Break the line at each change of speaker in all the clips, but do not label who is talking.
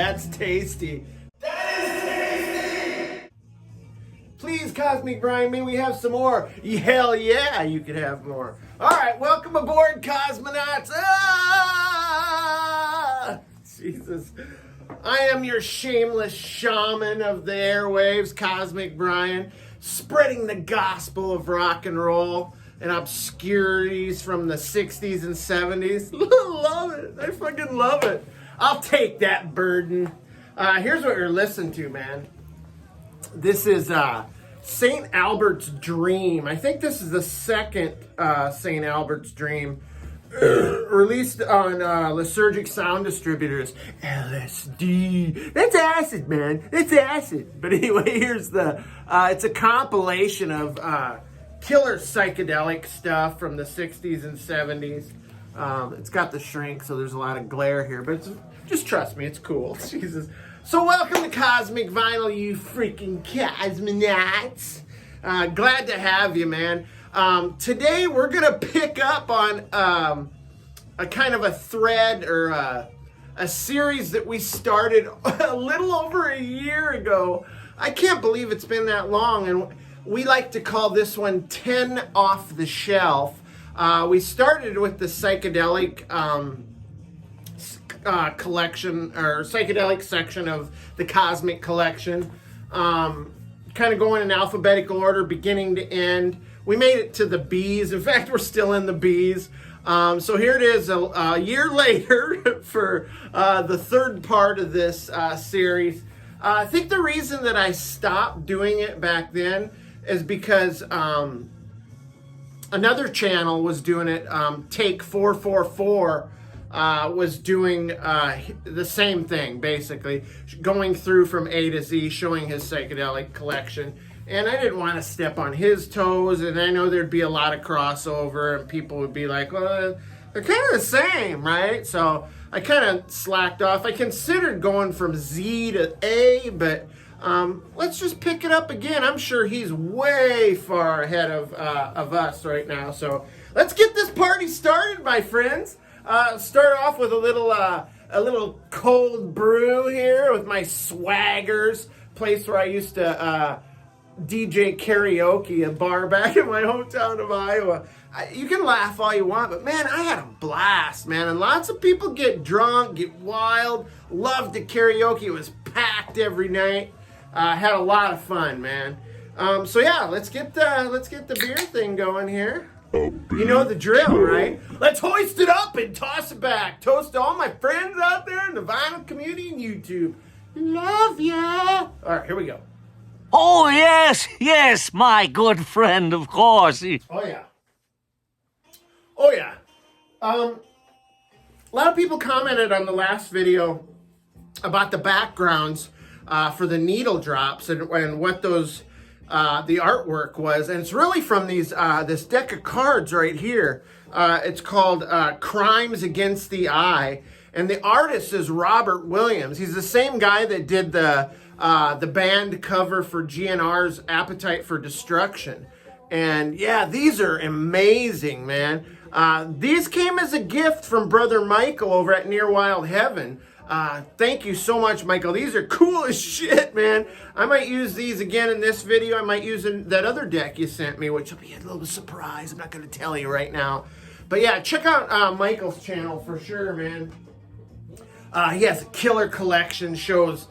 that's tasty. That is tasty! Please, Cosmic Brian, may we have some more? Hell yeah, you could have more. All right, welcome aboard, cosmonauts. Ah! Jesus. I am your shameless shaman of the airwaves, Cosmic Brian, spreading the gospel of rock and roll and obscurities from the 60s and 70s. Love it. I fucking love it. I'll take that burden. Here's what you're listening to, man. This is St. Albert's Dream. I think this is the second St. Albert's Dream released on Lysergic Sound Distributors. LSD. That's acid, man. That's acid. But anyway, here's the, it's a compilation of killer psychedelic stuff from the 60s and 70s. It's got the shrink, so there's a lot of glare here, but just trust me, it's cool. Jesus. So welcome to Cosmic Vinyl, you freaking cosmonauts. Glad to have you, man. Today we're going to pick up on a kind of a thread or a series that we started a little over a year ago. I can't believe it's been that long, and we like to call this one 10 Off the Shelf. We started with the psychedelic collection, or psychedelic section of the Cosmic Collection. Kind of going in alphabetical order, beginning to end. We made it to the B's. In fact, we're still in the B's. So here it is a year later for the third part of this series. I think the reason that I stopped doing it back then is because another channel was doing it. Take 444 was doing the same thing, basically going through from A to Z, showing his psychedelic collection. And I didn't want to step on his toes, and I know there'd be a lot of crossover, and people would be like, well, they're kind of the same, right? So I kind of slacked off. I considered going from Z to A, but let's just pick it up again. I'm sure he's way far ahead of us right now. So let's get this party started, my friends. Start off with a little cold brew here with my Swaggers, place where I used to DJ karaoke, a bar back in my hometown of Iowa. You can laugh all you want, but man, I had a blast, man. And lots of people get drunk, get wild, loved the karaoke. It was packed every night. Had a lot of fun, man. So yeah, let's get the beer thing going here. You know the drill, right? Let's hoist it up and toss it back. Toast to all my friends out there in the vinyl community and YouTube. Love ya. All right, here we go.
Oh, yes, my good friend, of course.
Oh, yeah. A lot of people commented on the last video about the backgrounds for the needle drops and what those, the artwork was. And it's really from these this deck of cards right here. It's called Crimes Against the Eye. And the artist is Robert Williams. He's the same guy that did the band cover for GNR's Appetite for Destruction. And yeah, these are amazing, man. These came as a gift from Brother Michael over at Near Wild Heaven. Thank you so much, Michael. These are cool as shit, man. I might use these again in this video. I might use that other deck you sent me, which will be a little surprise. I'm not going to tell you right now. But yeah, check out Michael's channel for sure, man. He has a killer collection, shows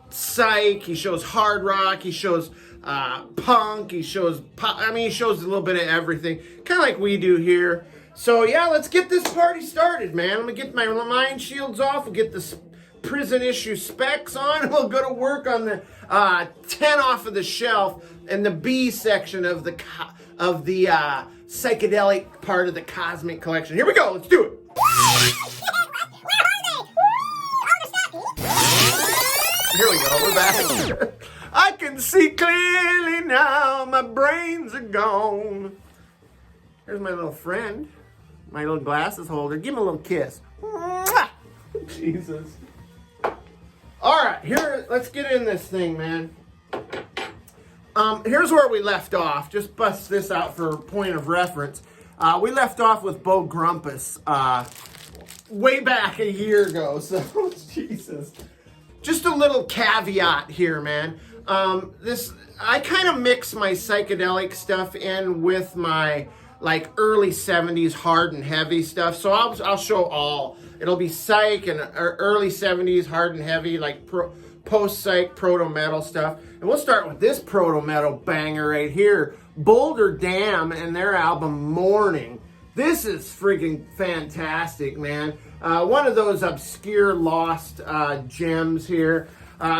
psych, he shows hard rock, he shows punk, he shows pop. I mean, he shows a little bit of everything, kind of like we do here. So yeah, let's get this party started, man. I'm gonna get my mind shields off, we'll get the prison issue specs on, and we'll go to work on the 10 off of the shelf and the B section of the psychedelic part of the Cosmic Collection. Here we go, let's do it. Here we go, we're back. I can see clearly now, my brains are gone. Here's my little friend, my little glasses holder. Give him a little kiss. Mwah! Jesus. All right, here, let's get in this thing, man. Here's where we left off. Just bust this out for a point of reference. We left off with Bo Grumpus way back a year ago, so Jesus. just a little caveat here, man. I kind of mix my psychedelic stuff in with my like early 70s hard and heavy stuff. So I'll show all. It'll be psych and early 70s hard and heavy, like post-psych proto-metal stuff. And we'll start with this proto-metal banger right here, Boulder Damn and their album Morning. This is freaking fantastic, man. One of those obscure lost gems here.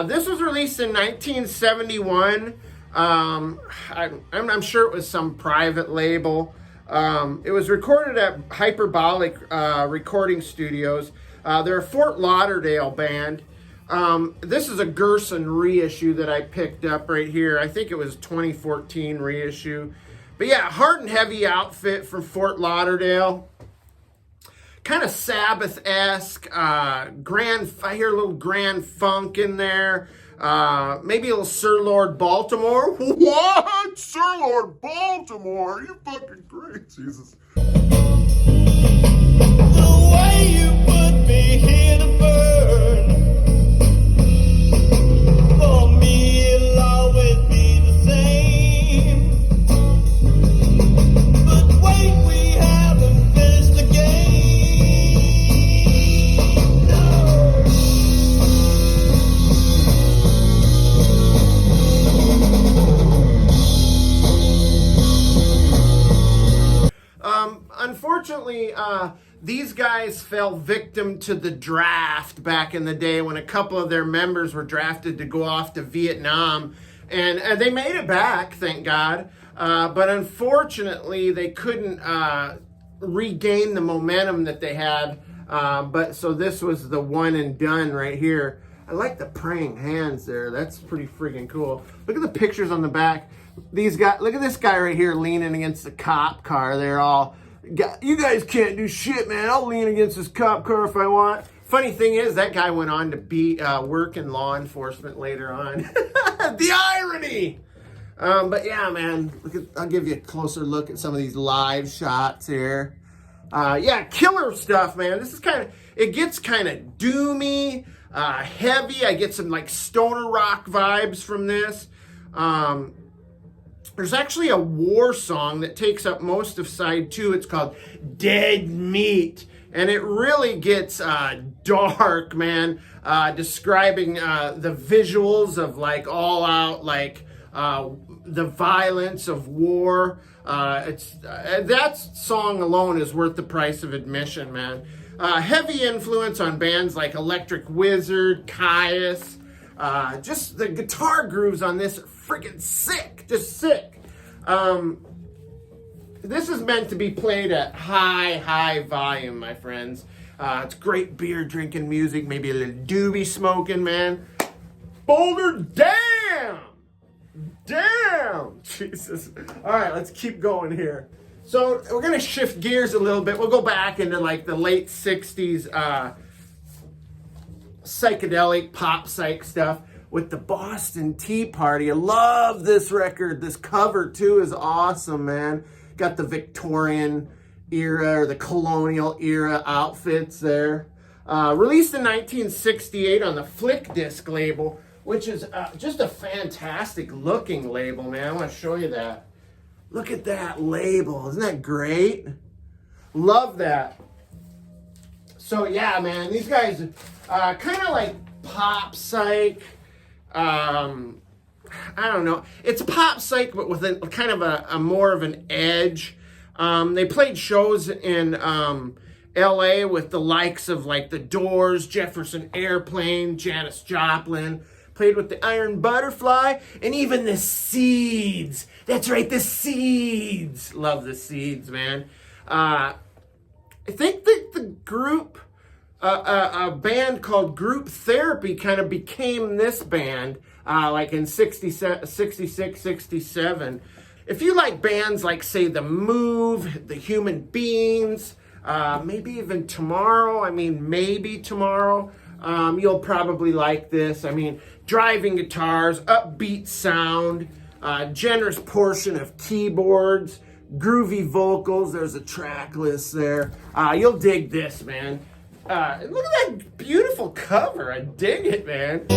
This was released in 1971. I'm sure it was some private label. It was recorded at Hyperbolic Recording Studios. They're a Fort Lauderdale band. This is a Gerson reissue that I picked up right here. I think it was 2014 reissue. But yeah, hard and heavy outfit from Fort Lauderdale. Kind of Sabbath-esque. I hear a little Grand Funk in there. Maybe a little Sir Lord Baltimore. What? Sir Lord Baltimore? Are you fucking great, Jesus.
The way you put me here to burn, for me it'll always be the same. But wait, we haven't finished the game. No.
Unfortunately, these guys fell victim to the draft back in the day when a couple of their members were drafted to go off to Vietnam. And they made it back, thank God. But unfortunately, they couldn't regain the momentum that they had. So this was the one and done right here. I like the praying hands there. That's pretty freaking cool. Look at the pictures on the back. These guys, look at this guy right here leaning against the cop car. They're all, you guys can't do shit, man. I'll lean against this cop car if I want. Funny thing is, that guy went on to be work in law enforcement later on. The irony. But yeah, man, I'll give you a closer look at some of these live shots here. Yeah, killer stuff, man. This is it gets kind of doomy, heavy. I get some like stoner rock vibes from this. There's actually a war song that takes up most of side 2. It's called Dead Meat. And it really gets dark, man. Describing the visuals of like all out, like the violence of war. That song alone is worth the price of admission, man. Heavy influence on bands like Electric Wizard, Caius. Just the guitar grooves on this are freaking sick. Just sick. This is meant to be played at high volume, my friends. It's great beer drinking music, maybe a little doobie smoking, man. Boulder Damn! Damn! Jesus. All right, let's keep going here. So we're going to shift gears a little bit. We'll go back into like the late 60s psychedelic pop psych stuff with the Boston Tea Party. I love this record. This cover too is awesome, man. Got the Victorian era or the colonial era outfits there. Released in 1968 on the Flick Disc label, which is just a fantastic looking label, man. I want to show you that. Look at that label. Isn't that great? Love that. So yeah, man, these guys kind of like pop psych. I don't know. It's pop psych, but with a kind of a more of an edge. They played shows in LA with the likes of like the Doors, Jefferson Airplane, Janis Joplin. Played with the Iron Butterfly, and even the Seeds. That's right, the Seeds. Love the Seeds, man. I think that the group, a band called Group Therapy kind of became this band, like in 66, 67. If you like bands like, say, The Move, The Human Beings, maybe even Tomorrow, maybe Tomorrow, you'll probably like this. Driving guitars, upbeat sound, generous portion of keyboards, groovy vocals. There's a track list there. You'll dig this, man. Look at that beautiful cover. I dig it, man.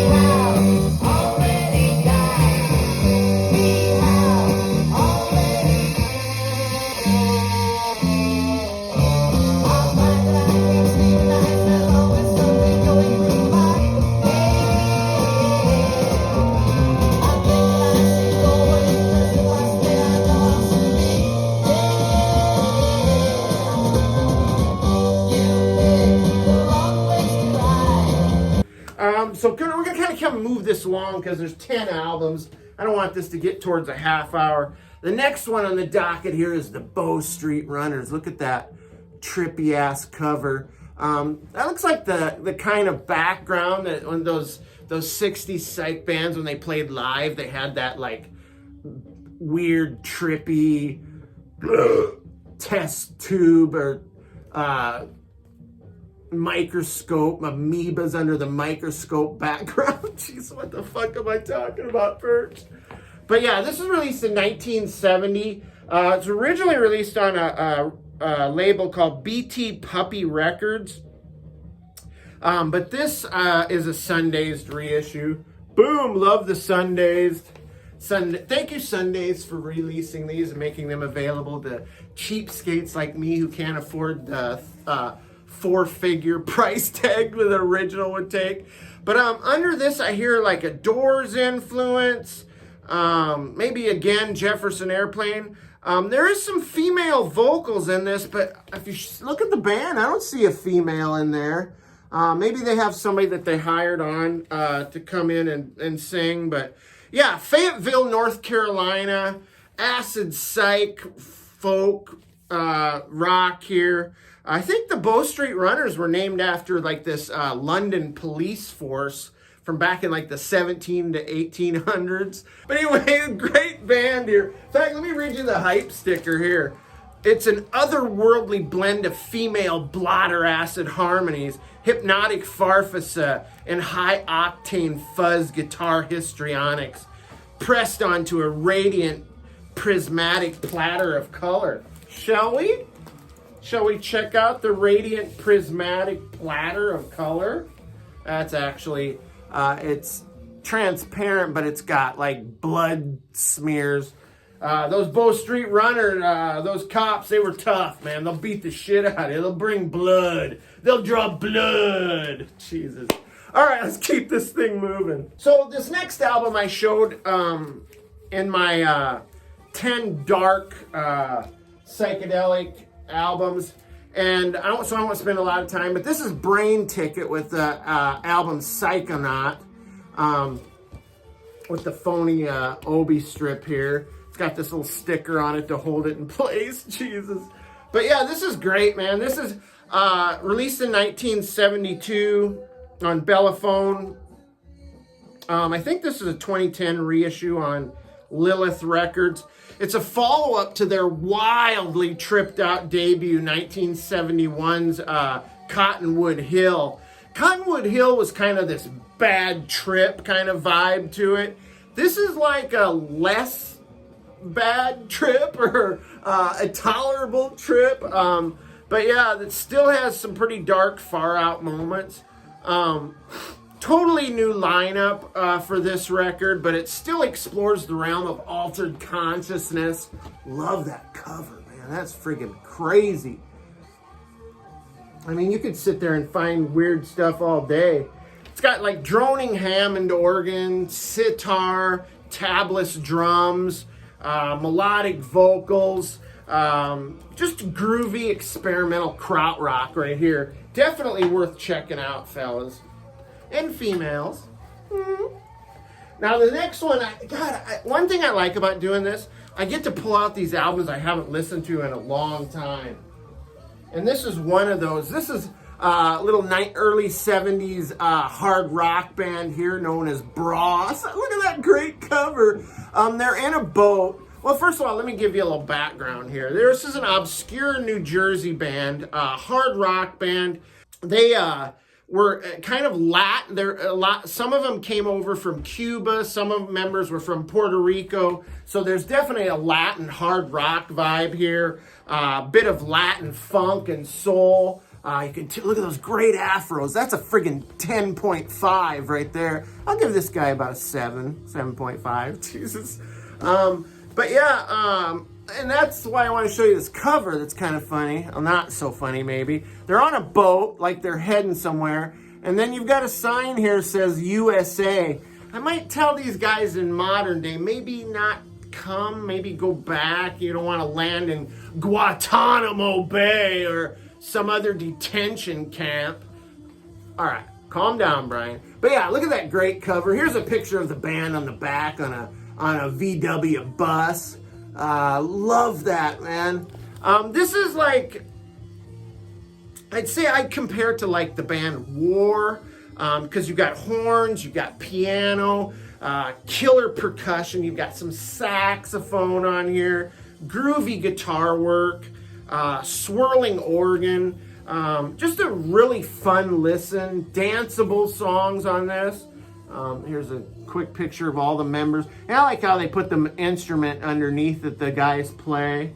So we're going to kind of move this along because there's 10 albums. I don't want this to get towards a half hour. The next one on the docket here is the Bow Street Runners. Look at that trippy ass cover. That looks like the kind of background that when those 60s psych bands, when they played live, they had that like weird trippy test tube or microscope, amoebas under the microscope background. Jeez, what the fuck am I talking about, Perch? But yeah, this was released in 1970. It's originally released on a label called BT Puppy Records. But this is a Sundazed reissue. Boom, love the Sundazed. Thank you, Sundays, for releasing these and making them available to cheapskates like me who can't afford the 4-figure price tag that the original would take. But under this, I hear like a Doors influence, maybe again Jefferson Airplane. There is some female vocals in this, but if you look at the band, I don't see a female in there. Maybe they have somebody that they hired on to come in and sing. But yeah, Fayetteville, North Carolina, acid psych, folk, rock here. I think the Bow Street Runners were named after like this London police force from back in like the 17 to 1800s. But anyway, great band here. In fact, let me read you the hype sticker here. It's an otherworldly blend of female blotter acid harmonies, hypnotic farfisa, and high-octane fuzz guitar histrionics, pressed onto a radiant, prismatic platter of color. Shall we? Shall we check out the radiant, prismatic platter of color? That's actually, it's transparent, but it's got like blood smears. Those Bow Street Runner, those cops, they were tough, man. They'll beat the shit out of you. They'll bring blood. They'll draw blood. Jesus. All right, let's keep this thing moving. So this next album I showed in my 10 dark psychedelic albums, and I won't spend a lot of time, but this is Brainticket with the album Psychonaut, with the phony Obi strip here. It's got this little sticker on it to hold it in place. Jesus. But yeah, this is great, man. This is released in 1972 on Bellophone. I think this is a 2010 reissue on Lilith Records. It's a follow-up to their wildly tripped-out debut, 1971's Cottonwood Hill. Cottonwood Hill was kind of this bad trip kind of vibe to it. This is like a less bad trip or a tolerable trip. But yeah, it still has some pretty dark, far-out moments. Totally new lineup for this record, but it still explores the realm of altered consciousness. Love that cover, man. That's friggin' crazy. I mean, you could sit there and find weird stuff all day. It's got like droning Hammond organ, sitar, tabless drums, melodic vocals, just groovy experimental krautrock right here. Definitely worth checking out, fellas. And females. Now the next one, one thing I like about doing this, I get to pull out these albums I haven't listened to in a long time. And this is one of those. This is a little early 70s hard rock band here known as Broth. Look at that great cover. They're in a boat. Well, first of all, let me give you a little background here. This is an obscure New Jersey band, hard rock band. They were kind of Latin. Some of them came over from Cuba. Some of the members were from Puerto Rico. So there's definitely a Latin hard rock vibe here. A bit of Latin funk and soul. You can look at those great afros. That's a friggin' 10.5 right there. I'll give this guy about a 7.5. Jesus. But yeah, and that's why I want to show you this cover that's kind of funny. Well, not so funny, maybe. They're on a boat, like they're heading somewhere. And then you've got a sign here that says USA. I might tell these guys in modern day, maybe not come, maybe go back. You don't want to land in Guantanamo Bay or some other detention camp. All right, calm down, Brian. But yeah, look at that great cover. Here's a picture of the band on the back on a VW bus. Love that, man. This is like, I'd say I'd compare it to like the band War, because you've got horns, you've got piano, killer percussion, you've got some saxophone on here, groovy guitar work, swirling organ, just a really fun listen, danceable songs on this. Here's a quick picture of all the members. And I like how they put the instrument underneath that the guys play.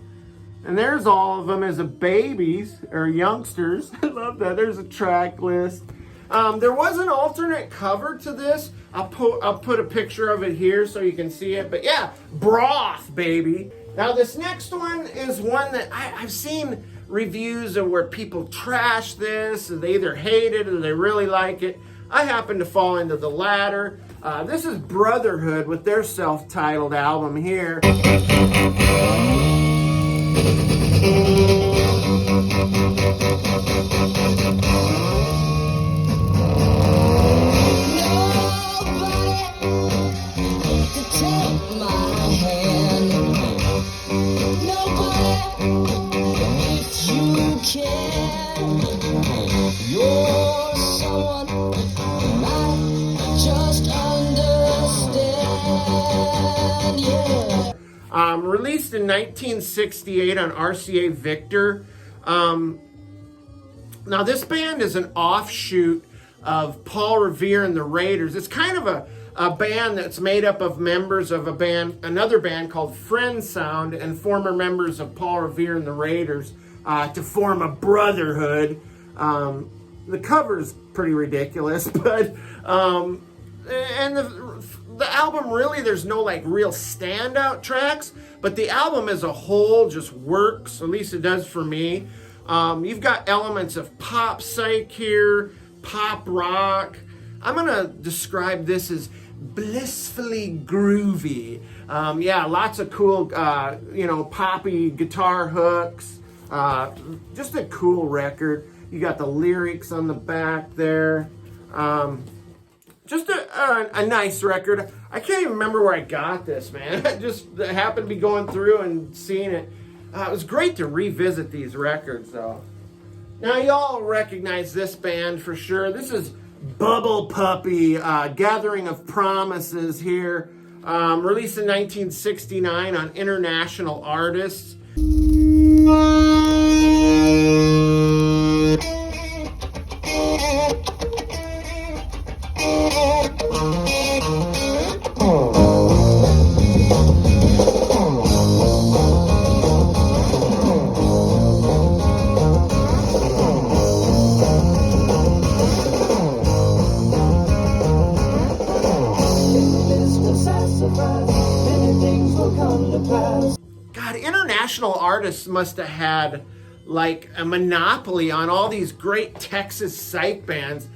And there's all of them as a babies or youngsters. I love that. There's a track list. There was an alternate cover to this. I'll put a picture of it here so you can see it. But yeah, Broth, baby. Now this next one is one that I've seen reviews of where people trash this, and they either hate it or they really like it. I happen to fall into the latter. This is Brotherhood with their self-titled album here. Released in 1968 on RCA Victor. Now this band is an offshoot of Paul Revere and the Raiders. It's kind of a band that's made up of members of another band called Friend Sound, and former members of Paul Revere and the Raiders to form a Brotherhood. The cover's pretty ridiculous, but and the album, really, there's no like real standout tracks, but the album as a whole just works, at least it does for me. You've got elements of pop psych here, pop rock. I'm gonna describe this as blissfully groovy. Yeah, lots of cool, poppy guitar hooks. Just a cool record. You got the lyrics on the back there. Just a nice record. I can't even remember where I got this, man. I just happened to be going through and seeing it. It was great to revisit these records, though. Now, y'all recognize this band for sure. This is Bubble Puppy, Gathering of Promises here. Released in 1969 on International Artists. God, International Artists must have had like a monopoly on all these great Texas psych bands.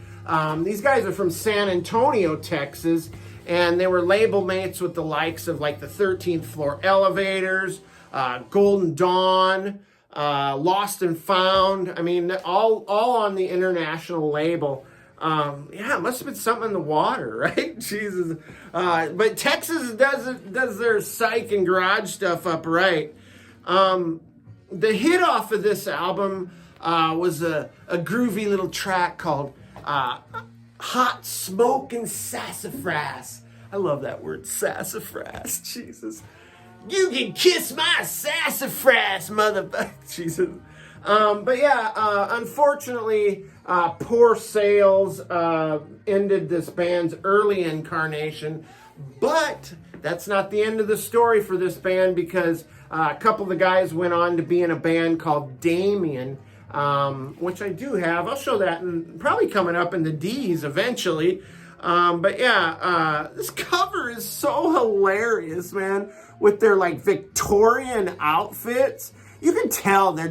These guys are from San Antonio, Texas, and they were label mates with the likes of like the 13th Floor Elevators, Golden Dawn, Lost and Found. I mean, all on the International label. Yeah, it must have been something in the water, right? Jesus. But Texas does their psych and garage stuff up right. The hit off of this album was a groovy little track called Hot Smokin' Sassafras. I love that word, sassafras. Jesus. You can kiss my sassafras, motherfucker. Jesus. But yeah, unfortunately, poor sales ended this band's early incarnation. But that's not the end of the story for this band, because a couple of the guys went on to be in a band called Damien. which I do have. I'll show that probably coming up in the D's eventually. But yeah, this cover is so hilarious, man, with their like Victorian outfits. You can tell they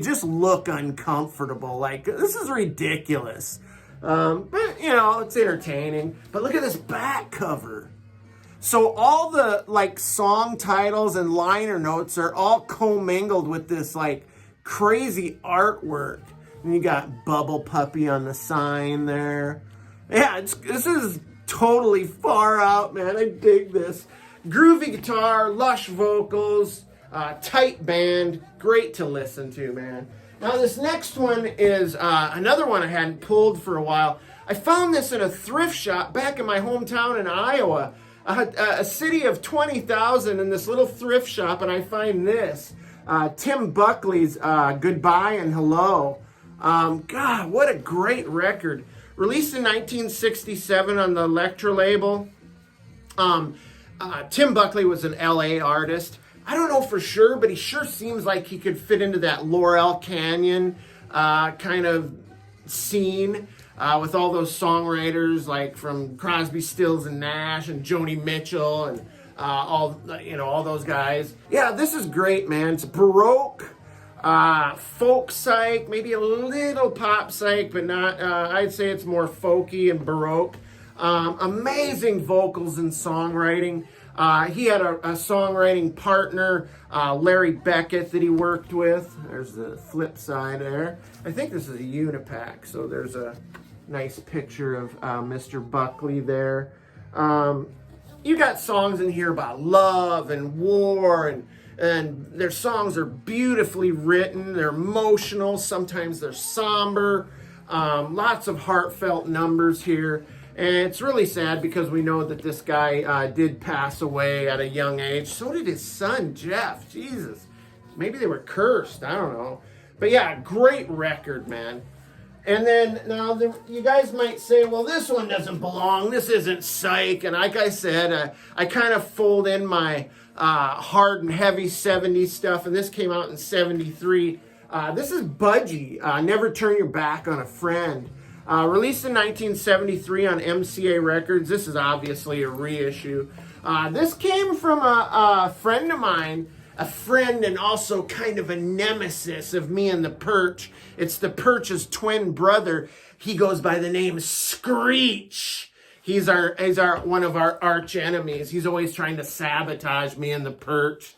just look uncomfortable. Like, this is ridiculous. But you know, it's entertaining. But look at this back cover. So all the like song titles and liner notes are all commingled with this like crazy artwork. And you got Bubble Puppy on the sign there. Yeah, this is totally far out, man. I dig this. Groovy guitar, lush vocals, tight band, great to listen to, man. Now this next one is another one I hadn't pulled for a while. I found this in a thrift shop back in my hometown in Iowa, a city of 20,000, in this little thrift shop, and I find this. Tim Buckley's Goodbye and Hello. God, what a great record. Released in 1967 on the Elektra label. Tim Buckley was an LA artist. I don't know for sure, but he sure seems like he could fit into that Laurel Canyon kind of scene with all those songwriters like from Crosby, Stills and Nash and Joni Mitchell and all those guys. Yeah, this is great, man. It's Baroque, folk psych, maybe a little pop psych, but not. I'd say it's more folky and Baroque. Amazing vocals and songwriting. He had a songwriting partner, Larry Beckett, that he worked with. There's the flip side there. I think this is a Unipack, so there's a nice picture of Mr. Buckley there. You got songs in here about love and war, and their songs are beautifully written. They're emotional. Sometimes they're somber. Lots of heartfelt numbers here. And it's really sad because we know that this guy did pass away at a young age. So did his son, Jeff. Jesus. Maybe they were cursed. I don't know. But yeah, great record, man. And then, now, you guys might say, well, this one doesn't belong. This isn't psych. And like I said, I kind of fold in my hard and heavy 70s stuff. And this came out in 73. This is Budgie, Never Turn Your Back on a Friend. Released in 1973 on MCA Records. This is obviously a reissue. This came from a friend of mine, a friend and also kind of a nemesis of me and the Perch. It's the Perch's twin brother. He goes by the name Screech. He's one of our arch enemies. He's always trying to sabotage me and the Perch.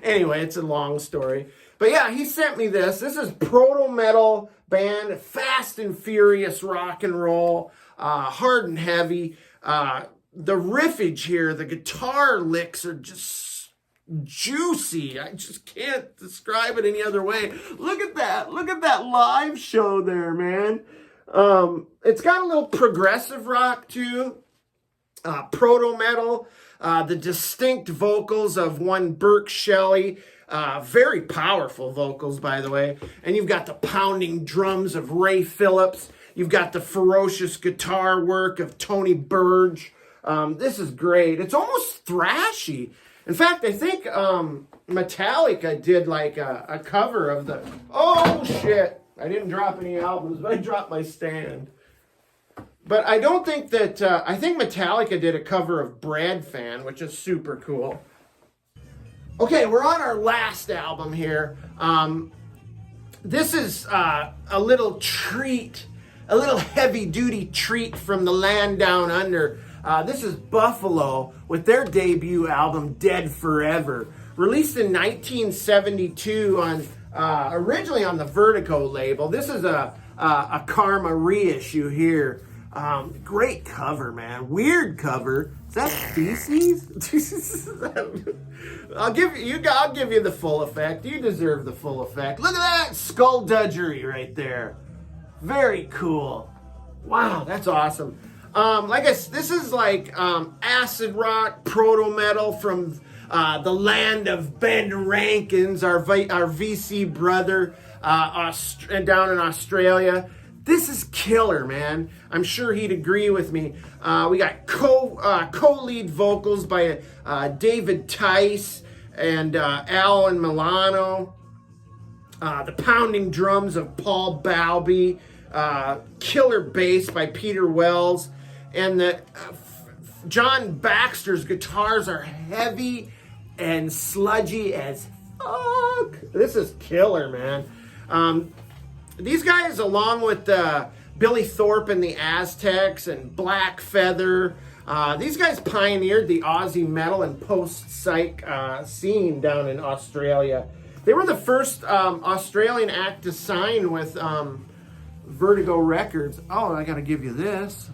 Anyway, it's a long story. But yeah, he sent me this. This is proto-metal band, fast and furious rock and roll, hard and heavy. The riffage here, the guitar licks are just juicy. I just can't describe it any other way. Look at that. Look at that live show there, man. It's got a little progressive rock too. Proto-metal. The distinct vocals of one Burke Shelley. Very powerful vocals, by the way. And you've got the pounding drums of Ray Phillips. You've got the ferocious guitar work of Tony Burge. This is great. It's almost thrashy. In fact, I think Metallica did like a cover of the... Oh, shit. I didn't drop any albums, but I dropped my stand. But I don't think that... I think Metallica did a cover of Brad Fan, which is super cool. Okay, we're on our last album here. This is a little treat, a little heavy-duty treat from the land down under. This is Buffalo with their debut album, Dead Forever. Released in 1972 originally on the Vertigo label. This is a Karma reissue here. Great cover, man. Weird cover. Is that feces? I'll give you the full effect. You deserve the full effect. Look at that skullduggery right there. Very cool. Wow, that's awesome. This is like acid rock, proto metal from the land of Ben Rankins, our VC brother down in Australia. This is killer, man. I'm sure he'd agree with me. We got co-lead vocals by David Tice and Alan Milano. the pounding drums of Paul Balby, killer bass by Peter Wells, and the John Baxter's guitars are heavy and sludgy as fuck. This is killer, man. These guys, along with Billy Thorpe and the Aztecs and Black Feather, these guys pioneered the Aussie metal and post-psych scene down in Australia. They were the first Australian act to sign with Vertigo Records. Oh, I gotta give you this.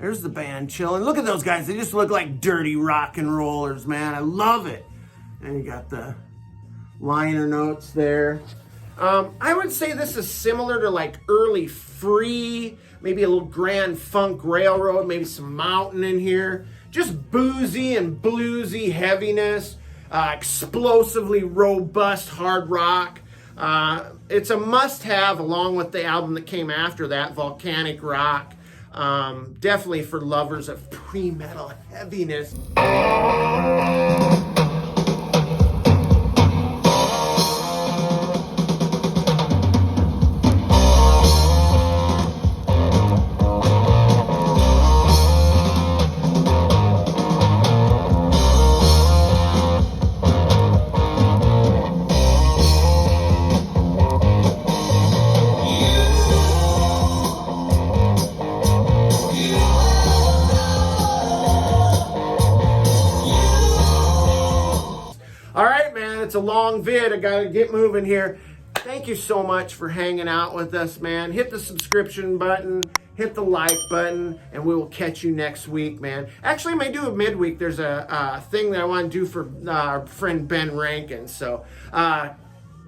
There's the band chilling. Look at those guys. They just look like dirty rock and rollers, man. I love it. And you got the liner notes there. I would say this is similar to like early Free, maybe a little Grand Funk Railroad, maybe some Mountain in here. Just boozy and bluesy heaviness, explosively robust hard rock. It's a must-have along with the album that came after that, Volcanic Rock. Definitely for lovers of pre-metal heaviness. It's a long vid. I gotta get moving here. Thank you so much for hanging out with us, man. Hit the subscription button, hit the like button, and we will catch you next week, man. Actually, I may do a midweek. There's a thing that I want to do for our friend Ben Rankin. So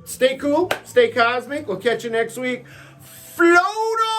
stay cool, stay cosmic. We'll catch you next week. Float on!